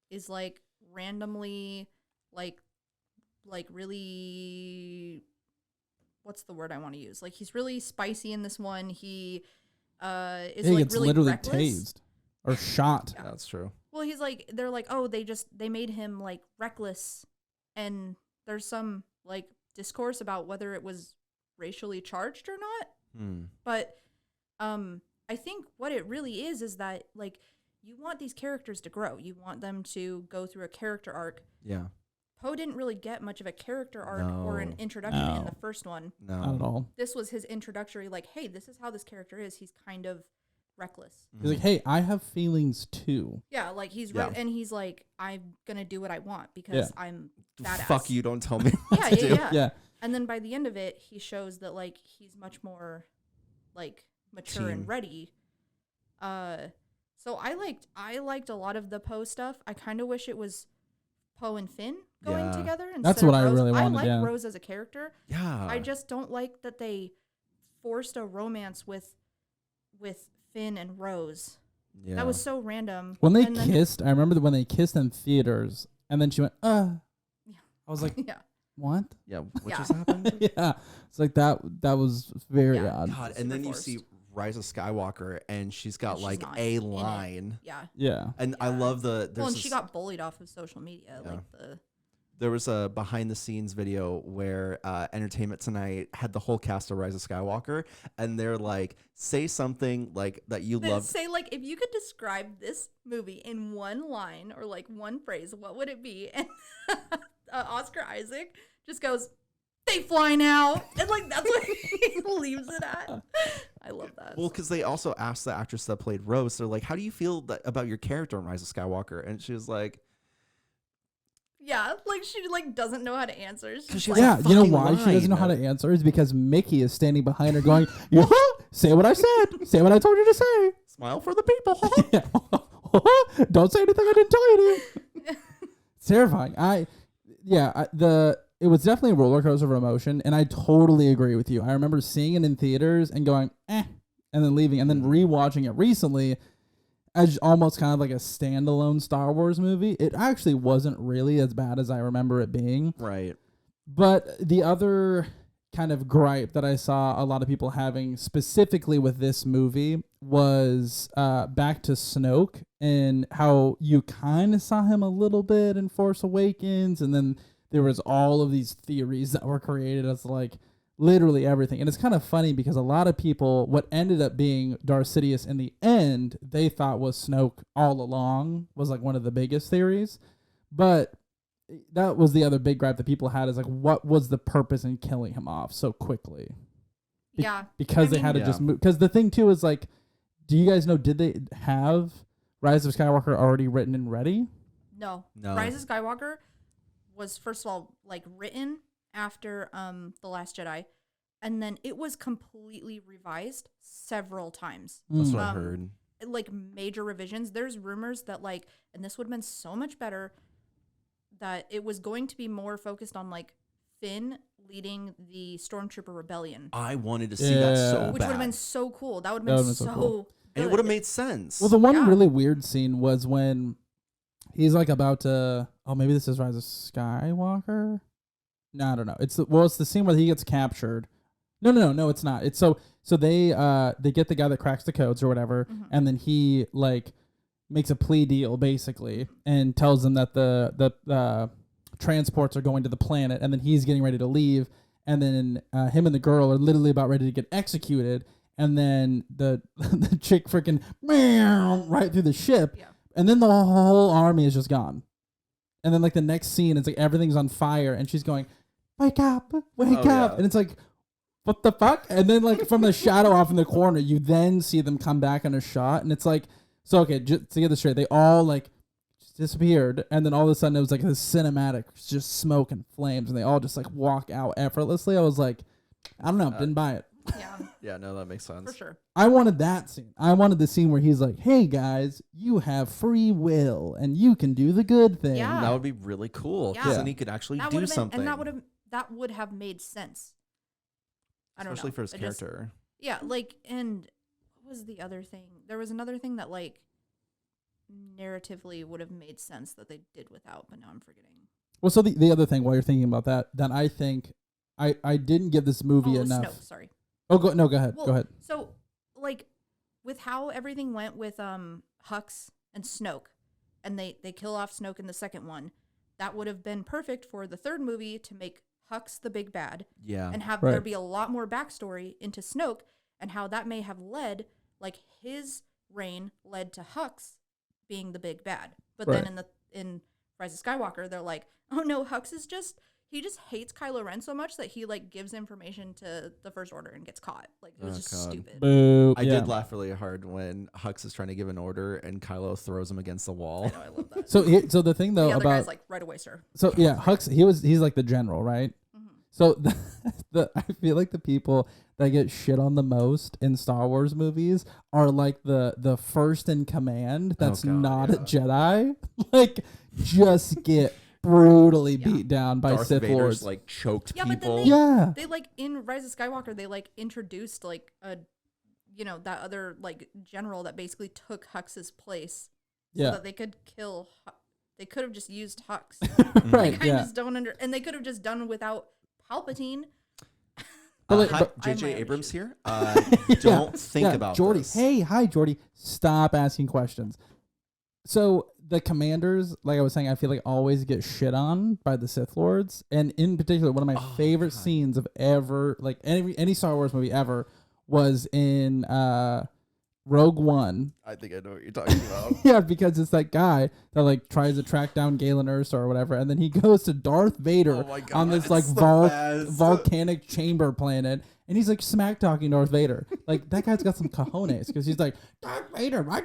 is like randomly like really, what's the word I want to use? Like he's really spicy in this one. He is like gets really literally reckless. tased or shot. Yeah, that's true. Well, he's like, they're like, oh, they made him like reckless, and there's some like discourse about whether it was racially charged or not. But I think what it really is that like you want these characters to grow. You want them to go through a character arc. Yeah. Poe didn't really get much of a character arc or an introduction in the first one. No. Not at all. This was his introductory, like, hey, this is how this character is. He's kind of reckless. He's like, hey, I have feelings too. Yeah, like and he's like, I'm gonna do what I want because I'm badass. Fuck you, don't tell me what to do. Yeah. And then by the end of it, he shows that like he's much more like mature and ready. So I liked a lot of the Poe stuff. I kind of wish it was Poe and Finn going together. That's what I Rose. really wanted. I like Rose as a character. Yeah. I just don't like that they forced a romance with Finn and Rose. Yeah. That was so random. When they kissed, I remember when they kissed in theaters, and then she went, I was like, yeah. What? Yeah, what just happened? Yeah. It's like that was very odd. God, and then you see Rise of Skywalker, and she's got like a line. Yeah. And I love and she got bullied off of social media. Yeah. Like there was a behind the scenes video where Entertainment Tonight had the whole cast of Rise of Skywalker, and they're like, say something like that you love. Say like, if you could describe this movie in one line or like one phrase, what would it be? And Oscar Isaac just goes, "They fly now," and like that's what he leaves it at. I love that. Well, because they also asked the actress that played Rose, they're like, "How do you feel about your character in Rise of Skywalker?" And she was like, "Yeah, like she like doesn't know how to answer." She's like, yeah, you know why she doesn't know how to answer is because Mickey is standing behind her going, "Say what I said. Say what I told you to say. Smile for the people. Don't say anything I didn't tell you to." It's terrifying. It was definitely a roller coaster of emotion, and I totally agree with you. I remember seeing it in theaters and going, and then leaving, and then rewatching it recently as almost kind of like a standalone Star Wars movie. It actually wasn't really as bad as I remember it being. Right. But the other kind of gripe that I saw a lot of people having specifically with this movie was back to Snoke and how you kind of saw him a little bit in Force Awakens, and then there was all of these theories that were created as like literally everything. And it's kind of funny because a lot of people, what ended up being Darth Sidious in the end, they thought was Snoke all along, was like one of the biggest theories. But that was the other big gripe that people had is like, what was the purpose in killing him off so quickly? Because they had to just move. Because the thing too is like, do you guys know, did they have Rise of Skywalker already written and ready? No. Rise of Skywalker was first of all like written after The Last Jedi, and then it was completely revised several times. That's what I heard. Like major revisions. There's rumors that like, and this would have been so much better, that it was going to be more focused on like Finn leading the Stormtrooper rebellion. I wanted to see that so bad. Which would have been so cool. That would have been so cool. And it would have made sense. Well, the one really weird scene was when he's like about to. Oh, maybe this is Rise of Skywalker. No, I don't know. It's the scene where he gets captured. No, it's not. It's so they get the guy that cracks the codes or whatever, and then he like makes a plea deal basically and tells them that the transports are going to the planet, and then he's getting ready to leave, and then him and the girl are literally about ready to get executed, and then the chick freaking right through the ship, and then the whole army is just gone, and then like the next scene it's like everything's on fire, and she's going, wake up, and it's like, what the fuck? And then like from the shadow off in the corner, you then see them come back in a shot, and it's like, so okay, just to get this straight, they all like just disappeared, and then all of a sudden it was like this cinematic, just smoke and flames, and they all just like walk out effortlessly. I was like, I don't know, didn't buy it. Yeah, no, that makes sense. For sure. I wanted that scene. I wanted the scene where he's like, hey guys, you have free will and you can do the good thing. Yeah. That would be really cool, because then he could actually do something. And that would have made sense. I don't know. Especially for his character. Yeah, like, and what was the other thing? There was another thing that, like, narratively would have made sense that they did without, but now I'm forgetting. Well, so the other thing, while you're thinking about that I think I didn't give this movie enough. Snoke, sorry. Oh, go ahead. Well, go ahead. So, like, with how everything went with Hux and Snoke, and they kill off Snoke in the second one, that would have been perfect for the third movie to make Hux the big bad. Yeah. And have there be a lot more backstory into Snoke and how that may have led, like, his reign led to Hux being the big bad. But then in Rise of Skywalker, they're like, oh no, Hux is he just hates Kylo Ren so much that he like gives information to the First Order and gets caught. Like, it was just stupid. Boo. I did laugh really hard when Hux is trying to give an order and Kylo throws him against the wall. I know, I love that. So the thing though the other about guy's like, right away, sir. So yeah, Hux he's like the general, right? So I feel like the people that get shit on the most in Star Wars movies are like the first in command that's not a Jedi. Like, just get brutally beat down by Darth Sith Vader's Lords. like choked Yeah, people. but then they like in Rise of Skywalker, they like introduced like that other like general that basically took Hux's place, so that they could kill. They could have just used Hux. Right. Like, I just don't and they could have just done without Palpatine. J.J. Abrams here. Don't think about Jordy. this. Hey, hi, Jordy. Stop asking questions. So the commanders, like I was saying, I feel like always get shit on by the Sith Lords, and in particular, one of my favorite scenes of ever, like any Star Wars movie ever, was in Rogue One. I think I know what you're talking about. Yeah, because it's that guy that like tries to track down Galen Erso or whatever, and then he goes to Darth Vader on this like volcanic chamber planet, and he's like smack talking Darth Vader. Like, that guy's got some cojones, because he's like, Darth Vader, and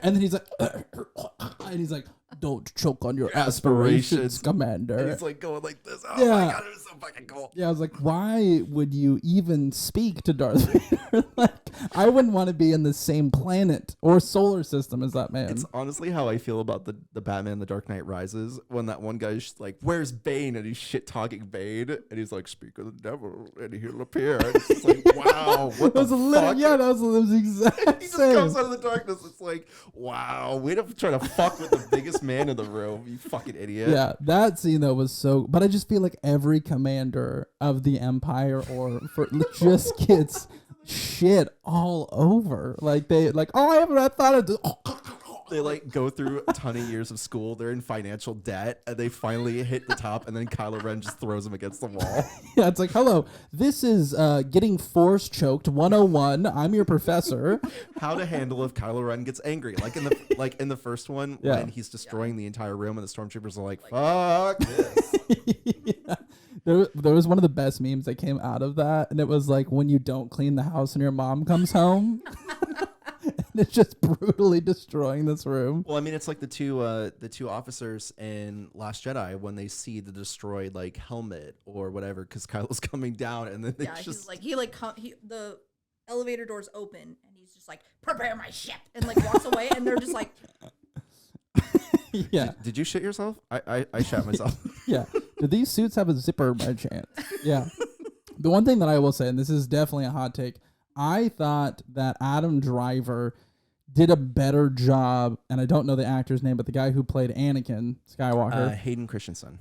then he's like, and he's like, don't choke on your aspirations, Commander. And he's like going like this. Oh my god, it was so fucking cool. Yeah, I was like, why would you even speak to Darth Vader? Like, I wouldn't want to be in the same planet or solar system as that man. It's honestly how I feel about the Batman The Dark Knight Rises, when that one guy's like, where's Bane? And he's shit talking Bane, and he's like, speak of the devil, and he'll appear. And it's just like, wow, what the fuck? Yeah, that was exactly. He just comes out of the darkness. It's like, wow, way to try to fuck with the biggest man in the room, you fucking idiot. Yeah, that scene though was so. But I just feel like every commander of the Empire just gets shit all over. Like, they like, oh, I haven't thought of this. They like go through a ton of years of school. They're in financial debt, and they finally hit the top, and then Kylo Ren just throws them against the wall. Yeah, it's like, hello, this is getting force choked 101. I'm your professor. How to handle if Kylo Ren gets angry, like in the first one, when he's destroying the entire room, and the stormtroopers are like, fuck this. Yeah. There was one of the best memes that came out of that, and it was like, when you don't clean the house and your mom comes home. it's just brutally destroying this room. Well, I mean, it's like the two officers in Last Jedi when they see the destroyed like helmet or whatever, because Kylo's coming down, and then they just the elevator doors open and he's just like, prepare my ship, and like walks away, and they're just like, Yeah. Did you shit yourself? I shat myself. Yeah. Did these suits have a zipper by chance? Yeah. The one thing that I will say, and this is definitely a hot take, I thought that Adam Driver did a better job, and I don't know the actor's name, but the guy who played Anakin Skywalker. Hayden Christensen.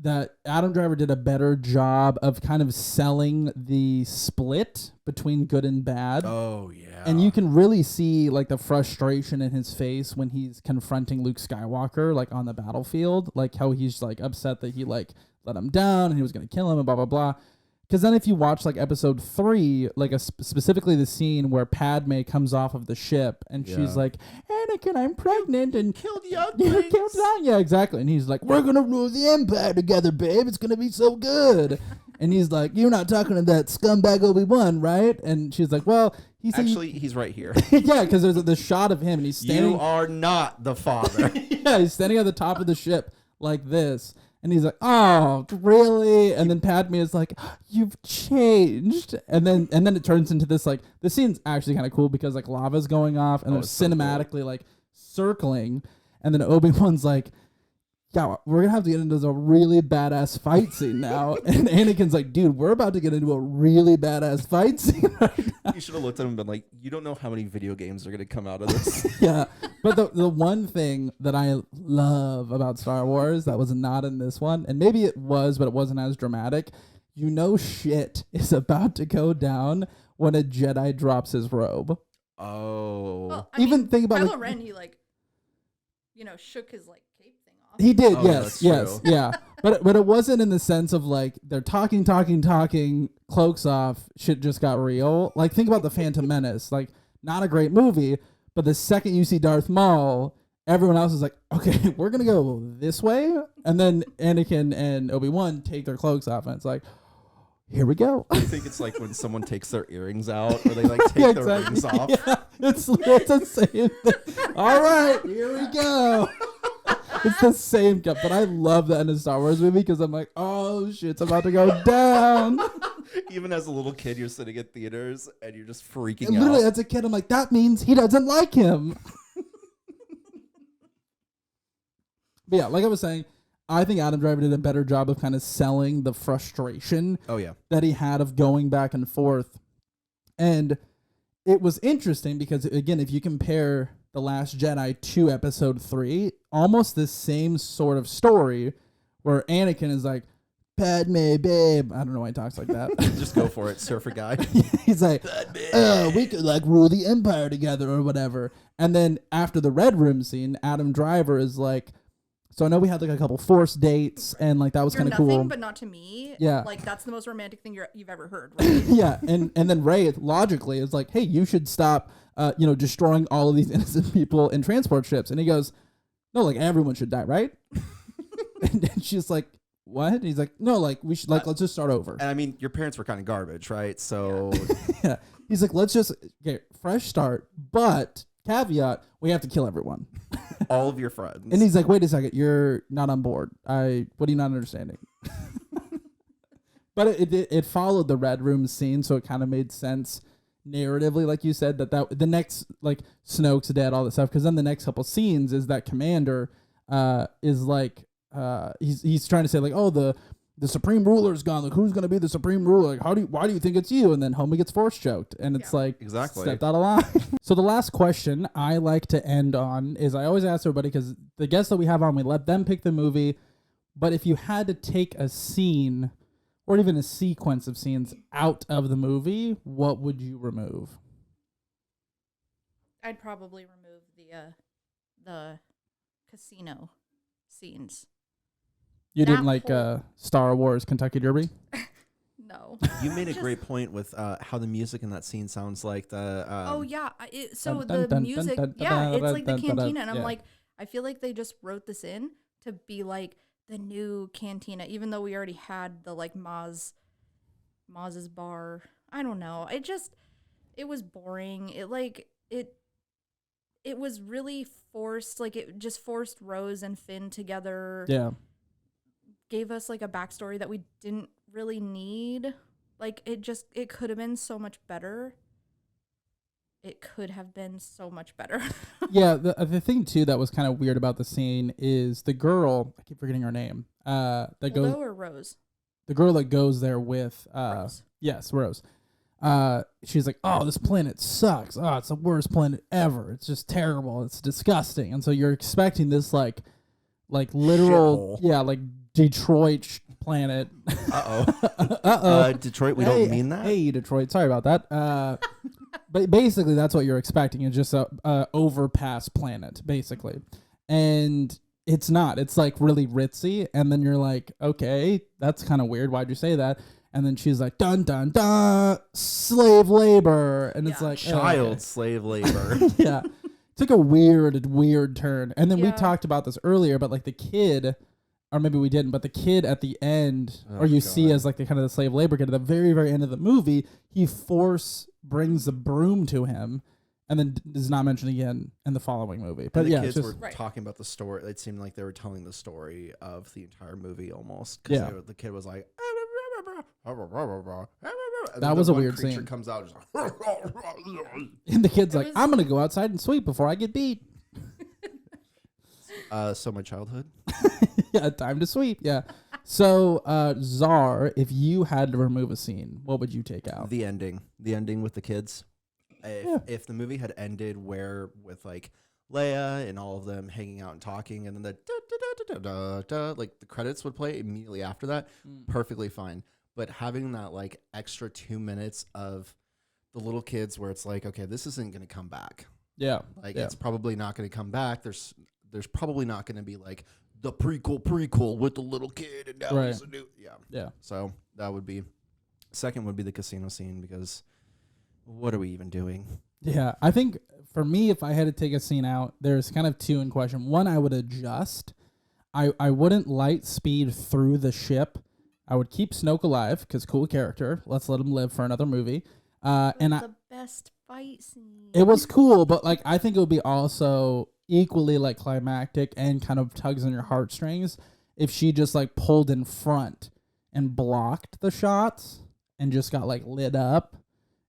That Adam Driver did a better job of kind of selling the split between good and bad. Oh, yeah. And you can really see like the frustration in his face when he's confronting Luke Skywalker, like on the battlefield, like how he's like upset that he like let him down and he was going to kill him and blah, blah, blah. Because then if you watch like episode 3, like specifically the scene where Padme comes off of the ship and she's like, Anakin, I'm pregnant and Killed young you killed young. Yeah, exactly. And he's like, we're going to rule the Empire together, babe. It's going to be so good. And he's like, you're not talking to that scumbag Obi-Wan, right? And she's like, well, he said Actually, he's right here. yeah, because there's the shot of him and he's standing. You are not the father. Yeah, he's standing at the top of the ship like this. And he's like, oh, really? And then Padme is like, you've changed. And then it turns into this, like, the scene's actually kind of cool because, like, lava's going off and they're cinematically, like, circling. And then Obi-Wan's like, yeah, we're going to have to get into a really badass fight scene now. And Anakin's like, dude, we're about to get into a really badass fight scene right now. You should have looked at him and been like, you don't know how many video games are going to come out of this. Yeah. But the one thing that I love about Star Wars that was not in this one, and maybe it was, but it wasn't as dramatic, you know shit is about to go down when a Jedi drops his robe. Oh. well, Think about Kylo like, Ren, he like, shook his like cape thing off. He did, Oh, yes, that's yes, true. yeah. But it wasn't in the sense of like they're talking, cloaks off, shit just got real. Like think about the Phantom Menace, like not a great movie, but the second you see Darth Maul, everyone else is like, okay, we're gonna go this way, and then Anakin and Obi-Wan take their cloaks off, and it's like, here we go. I think it's like when someone takes their earrings out or they like take their rings off. Yeah, it's the same thing. All right, here we go. It's the same cup, but I love that in a Star Wars movie because I'm like, oh shit, it's about to go down. Even as a little kid, you're sitting at theaters and you're just freaking And literally, out. as a kid, I'm like, that means he doesn't like him. But yeah, like I was saying, I think Adam Driver did a better job of kind of selling the frustration that he had of going back and forth. And it was interesting because, again, if you compare The Last Jedi to Episode 3, almost the same sort of story where Anakin is like, Padme, babe. I don't know why he talks like that. Just go for it, surfer guy. He's like, we could like rule the Empire together or whatever. And then after the Red Room scene, Adam Driver is like, so I know we had like a couple Force dates and like that was kind of cool. Nothing, but not to me. Yeah. Like that's the most romantic thing you've ever heard. Right? Yeah. And then Rey logically is like, hey, you should stop, destroying all of these innocent people in transport ships. And he goes, no, like everyone should die, right? And she's like, what? And he's like, no, like we should let's just start over. And I mean, your parents were kind of garbage, right? So yeah. He's like, let's just get fresh start, but caveat, we have to kill everyone. All of your friends. And he's like, wait a second, you're not on board. What are you not understanding? But it followed the Red Room scene, so it kind of made sense narratively, like you said, that the next, like, Snoke's dead, all that stuff, because then the next couple scenes is that Commander is like, he's trying to say, like, oh, the Supreme Ruler's gone. Like, who's going to be the Supreme Ruler? Like, why do you think it's you? And then Homie gets force choked. And it's like, exactly. Stepped out of line. So the last question I like to end on is I always ask everybody, because the guests that we have on, we let them pick the movie. But if you had to take a scene or even a sequence of scenes out of the movie, what would you remove? I'd probably remove the casino scenes. You That didn't like Star Wars Kentucky Derby? No. You made a great point with how the music in that scene sounds like the. Oh yeah, so Dun, dun, the dun, music, dun, dun, yeah, dun, it's dun, like the dun, dun, dun. cantina, and I'm Yeah. like, I feel like they just wrote this in to be like the new cantina, even though we already had the like Maz's bar. I don't know. It was boring. It it was really forced. Like, it just forced Rose and Finn together. Yeah. Gave us like a backstory that we didn't really need. Like, it could have been so much better. It could have been so much better. Yeah, the thing too that was kind of weird about the scene is the girl, I keep forgetting her name. That Holdo goes or Rose? The girl that goes there with Rose. Yes, Rose. She's like, "Oh, this planet sucks. Oh, it's the worst planet ever. It's just terrible. It's disgusting." And so you're expecting this like literal, Shithole. yeah, like Detroit planet. Detroit, we don't mean that. Hey, Detroit. Sorry about that. But basically, that's what you're expecting. It's just a overpass planet, basically, and it's not. It's like really ritzy, and then you're like, okay, that's kind of weird. Why'd you say that? And then she's like, dun dun dun, slave labor, and it's like Child slave labor. Yeah, took a weird turn. And then we Yeah. talked about this earlier, but like the kid, or maybe we didn't, but the kid at the end, or you see as like the kind of the slave labor kid at the very, very end of the movie, he brings the broom to him, and then is not mentioned again in the following movie. But And the yeah, kids it's just, were talking about the story. It seemed like they were telling the story of the entire movie almost. 'Cause the kid was like, and that then was the a one weird creature scene. comes out, just like, And the kid's It like, was- I'm gonna go outside and sweep before I get beat. so my childhood. Yeah, time to sweep. Yeah. So, Czar, if you had to remove a scene, what would you take out? The ending with the kids. Yeah. If the movie had ended with like Leia and all of them hanging out and talking, and then the like the credits would play immediately after that, perfectly fine. But having that like extra 2 minutes of the little kids where it's like, okay, this isn't going to come back. Yeah. Like yeah. it's probably not going to come back. There's probably not going to be like the prequel with the little kid and now he's a new Yeah. So that would be second would be the casino scene, because what are we even doing? Yeah. I think for me, if I had to take a scene out, there's kind of two in question. One, I would adjust. I wouldn't light speed through the ship. I would keep Snoke alive because cool character. Let's let him live for another movie. And the best fight scene. it was cool, but like I think it would be also equally like climactic and kind of tugs on your heartstrings if she just like pulled in front and blocked the shots and just got like lit up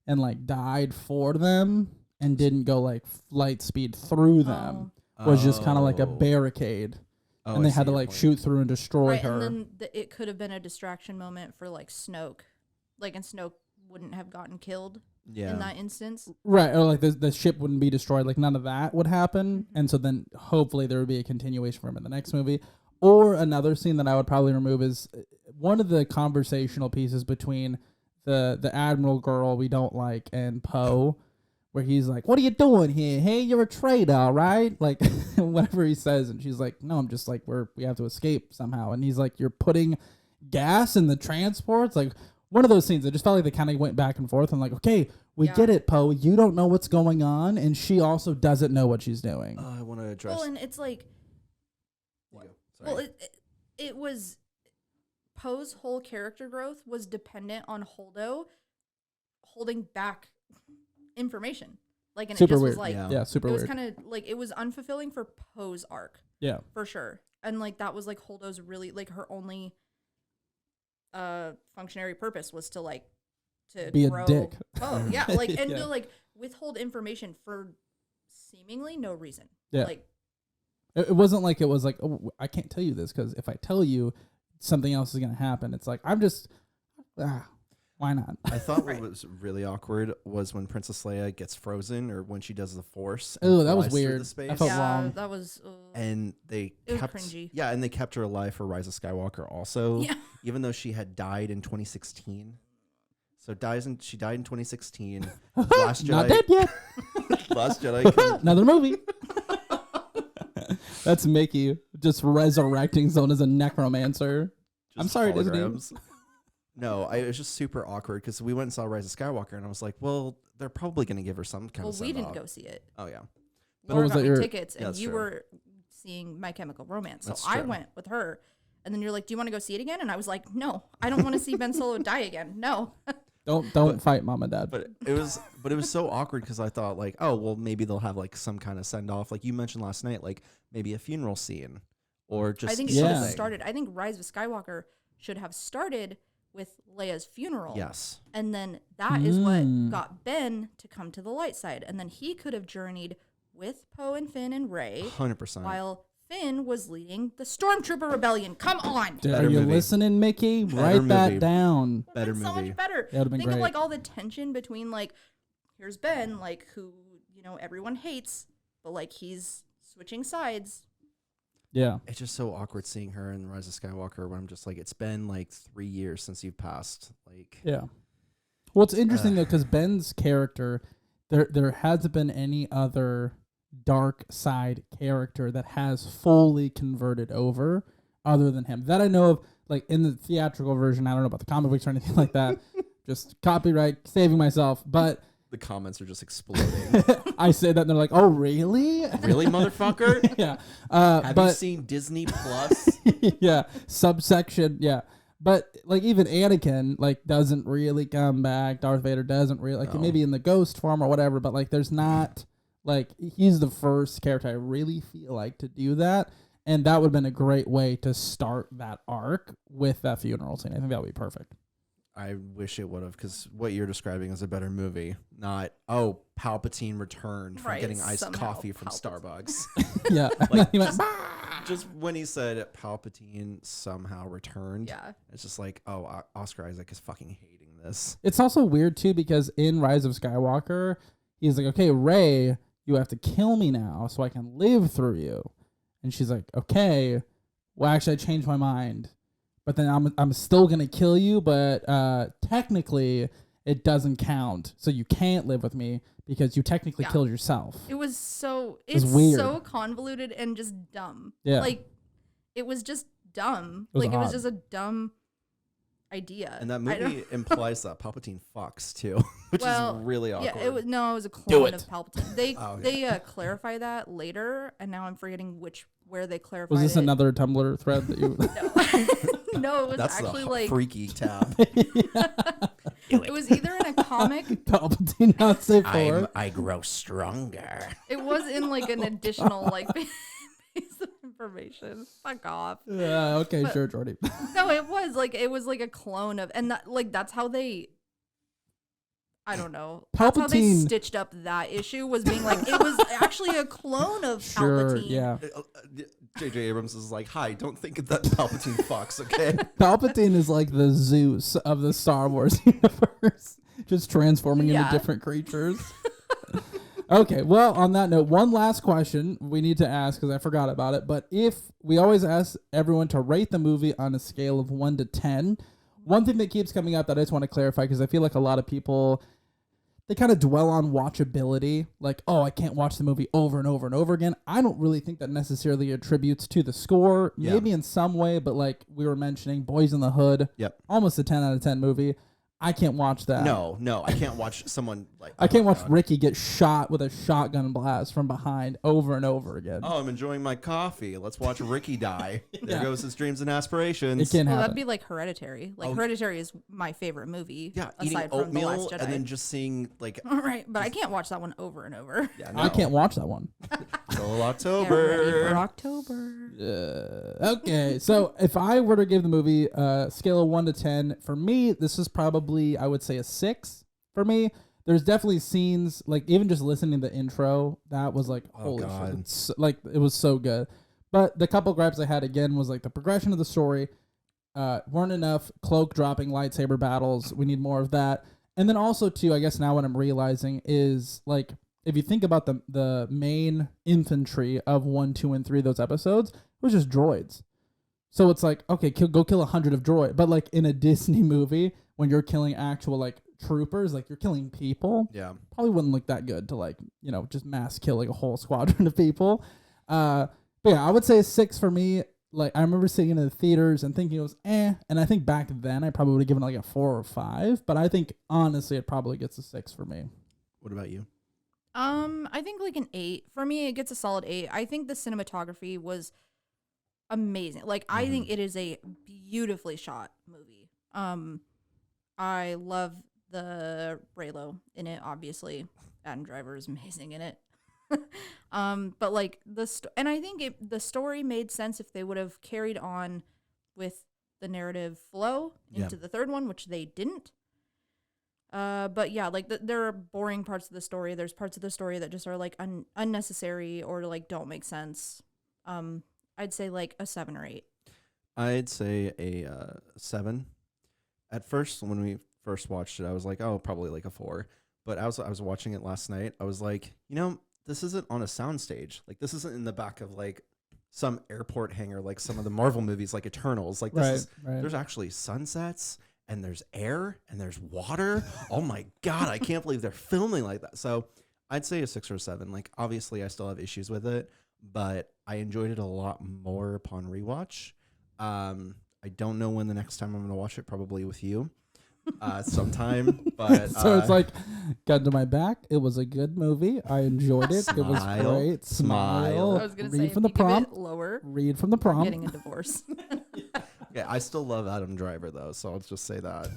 and like died for them and didn't go like light speed through them. Was just kind of like a barricade. And they had to like shoot through and destroy her. And then it could have been a distraction moment for like Snoke. Like, and Snoke wouldn't have gotten killed in that instance. Right, or like the ship wouldn't be destroyed. Like none of that would happen. And so then hopefully there would be a continuation for him in the next movie. Or another scene that I would probably remove is one of the conversational pieces between the Admiral girl we don't like and Poe, where he's like, "What are you doing here? Hey, you're a traitor, right?" Like whatever he says, and she's like, "No, I'm just like we have to escape somehow." And he's like, "You're putting gas in the transports?" Like one of those scenes. I just felt like they kind of went back and forth. And like, okay, we get it, Poe. You don't know what's going on, and she also doesn't know what she's doing. I want to address. Well, and it's like, well, it was Poe's whole character growth was dependent on Holdo holding back information. Like, and Super it just weird. was like, Yeah, super it was weird. kind of like, it was unfulfilling for Poe's arc. Yeah. For sure. And like, that was like Holdo's really, like, her only functionary purpose was to like, to Be grow a dick. Poe. Yeah. Like, and Yeah. to like withhold information for seemingly no reason. Yeah. Like, It wasn't like it was like, oh, I can't tell you this because if I tell you, something else is going to happen. It's like, I'm just, why not? I thought what was really awkward was when Princess Leia gets frozen, or when she does the Force. and Oh, that was flies through weird. the space. I felt wrong. that was. And they It was kept, cringy. yeah, and they kept her alive for Rise of Skywalker also, Yeah. even though she had died in 2016. So she died in 2016. Last Jedi, Not dead yet. Last Jedi. Another movie. That's Mickey just resurrecting someone as a necromancer. I'm sorry, Disney. holograms. No, it was just super awkward because we went and saw Rise of Skywalker, and I was like, well, they're probably going to give her some kind of Well, we didn't send-off. go see it. Oh, yeah. Laura was got that me your- tickets, Yeah, and that's you true. were seeing My Chemical Romance. So That's I true. went with her, and then you're like, "Do you want to go see it again?" And I was like, "No, I don't want to see Ben Solo die again. No." Don't fight mom and dad. But it was so awkward because I thought like, oh well, maybe they'll have like some kind of send off, like you mentioned last night, like maybe a funeral scene or just. I think it should have something. started. I think Rise of Skywalker should have started with Leia's funeral. Yes. And then that is what got Ben to come to the light side, and then he could have journeyed with Poe and Finn and Rey 100%. while Finn was leading the Stormtrooper rebellion. Come on. Are you listening, Mickey? Write that down. Better So movie. much better. That would've been Think of great. like all the tension between like, here's Ben, like who, you know, everyone hates, but like he's switching sides. Yeah. It's just so awkward seeing her in Rise of Skywalker when I'm just like, it's been like 3 years since you've passed. Like, Yeah. Well, it's interesting though, because Ben's character, there hasn't been any other dark side character that has fully converted over other than him. That I know of, like in the theatrical version. I don't know about the comic books or anything like that. Just copyright, saving myself. But the comments are just exploding. I say that and they're like, oh, really? Really, motherfucker? Yeah. Have but you seen Disney Plus? yeah, subsection, yeah. But like even Anakin like doesn't really come back. Darth Vader doesn't really like No. maybe in the ghost form or whatever, but like there's not like he's the first character I really feel like to do that. And that would have been a great way to start that arc with that funeral scene. I think that would be perfect. I wish it would have, because what you're describing is a better movie. Not, oh, Palpatine returned from Right, getting iced somehow coffee from Palpatine. Starbucks. Yeah. Like, He went, just when he said Palpatine somehow returned, Yeah. it's just like, oh, Oscar Isaac is fucking hating this. It's also weird too because in Rise of Skywalker, he's like, okay, Rey, you have to kill me now so I can live through you. And she's like, okay, well, actually, I changed my mind. But then I'm still going to kill you, but technically it doesn't count. So you can't live with me because you technically killed yourself. It was so, was it's weird. so convoluted and just dumb. Yeah. Like, it was just dumb. It was Like, it was odd. just a dumb idea. And that I don't- movie implies that Palpatine fucks too, which Well, is really awkward. Yeah, it was no, it was a clone it. of Palpatine. They Oh, okay. they clarify that later, and now I'm forgetting where they clarified. Was this it. another Tumblr thread that you... No, it was That's actually the like freaky tab. it was either in a comic. Palpatine not safe for. I grow stronger. It was in like an additional like piece of information. Fuck off. Yeah, okay, But- sure, Jordy. No, it was like a clone of, and that like that's how they. I don't know. That's how they Palpatine- stitched up that issue, was being like it was actually a clone of Sure, Palpatine. yeah. J.J. Abrams is like, hi, don't think that Palpatine fucks, okay? Palpatine is like the Zeus of the Star Wars universe, just transforming into Yeah. different creatures. Okay, well, on that note, one last question we need to ask because I forgot about it. But if we always ask everyone to rate the movie on a scale of 1 to 10, one thing that keeps coming up that I just want to clarify because I feel like a lot of people, they kind of dwell on watchability, like, oh, I can't watch the movie over and over and over again. I don't really think that necessarily attributes to the score, Yeah. maybe in some way, but like we were mentioning, Boys in the Hood, Yep. almost a 10 out of 10 movie. I can't watch that. No, I can't watch someone like. I can't oh, watch God. Ricky get shot with a shotgun blast from behind over and over again. Oh, I'm enjoying my coffee. Let's watch Ricky die. There Yeah. goes his dreams and aspirations. It can't Well, happen. that'd be like Hereditary. Like Oh. Hereditary is my favorite movie. Yeah, eating aside from The Last oatmeal Jedi. and then just seeing like. All right, but I can't watch that one over and over. Yeah, I can't watch that one. Till Get ready for October. October. Okay, so if I were to give the movie a scale of 1 to 10, for me, this is probably, I would say, a 6 for me. There's definitely scenes, like even just listening to the intro, that was like, holy God. shit. It's, like, it was so good. But the couple gripes I had, again, was like the progression of the story weren't enough cloak dropping lightsaber battles. We need more of that. And then also, too, I guess now what I'm realizing is, like, if you think about the main infantry of 1, 2, and 3, those episodes, it was just droids. So it's like, okay, go kill 100 of droid. But like in a Disney movie, when you're killing actual like troopers, like you're killing people, Yeah. probably wouldn't look that good to like, you know, just mass kill like a whole squadron of people. But yeah, I would say a 6 for me. Like I remember seeing it in the theaters and thinking it was and I think back then I probably would have given it like a 4 or 5. But I think honestly it probably gets a 6 for me. What about you? I think like an 8. For me, it gets a solid 8. I think the cinematography was amazing. Like I think it is a beautifully shot movie. I love the Raylo in it. Obviously, Adam Driver is amazing in it. But like and I think the story made sense if they would have carried on with the narrative flow into the third one, which they didn't. But yeah, like there are boring parts of the story. There's parts of the story that just are like unnecessary or like don't make sense. I'd say like a 7 or 8. I'd say a 7. At first, when we first watched it, I was like, oh, probably like a 4. But I was watching it last night. I was like, this isn't on a soundstage. Like, this isn't in the back of like some airport hangar, like some of the Marvel movies, like Eternals. Like, there's actually sunsets and there's air and there's water. Oh my God, I can't believe they're filming like that. So I'd say a 6 or 7. Like, obviously, I still have issues with it, but I enjoyed it a lot more upon rewatch. I don't know when the next time I'm going to watch it, probably with you. Sometime, but so it's like got to my back. It was a good movie. I enjoyed it. It was great. Smile. I was gonna read say, from the if you give prompt. it lower, Read from the prompt. getting a divorce. yeah, I still love Adam Driver though, so I'll just say that.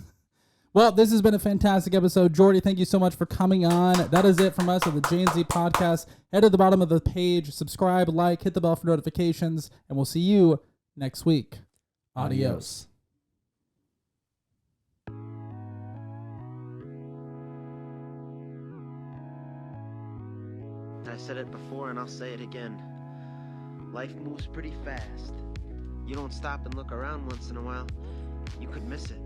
Well, this has been a fantastic episode. Jordy, thank you so much for coming on. That is it from us at the J&Z Podcast. Head to the bottom of the page, subscribe, like, hit the bell for notifications, and we'll see you next week. Adios. I said it before and I'll say it again. Life moves pretty fast. You don't stop and look around once in a while, you could miss it.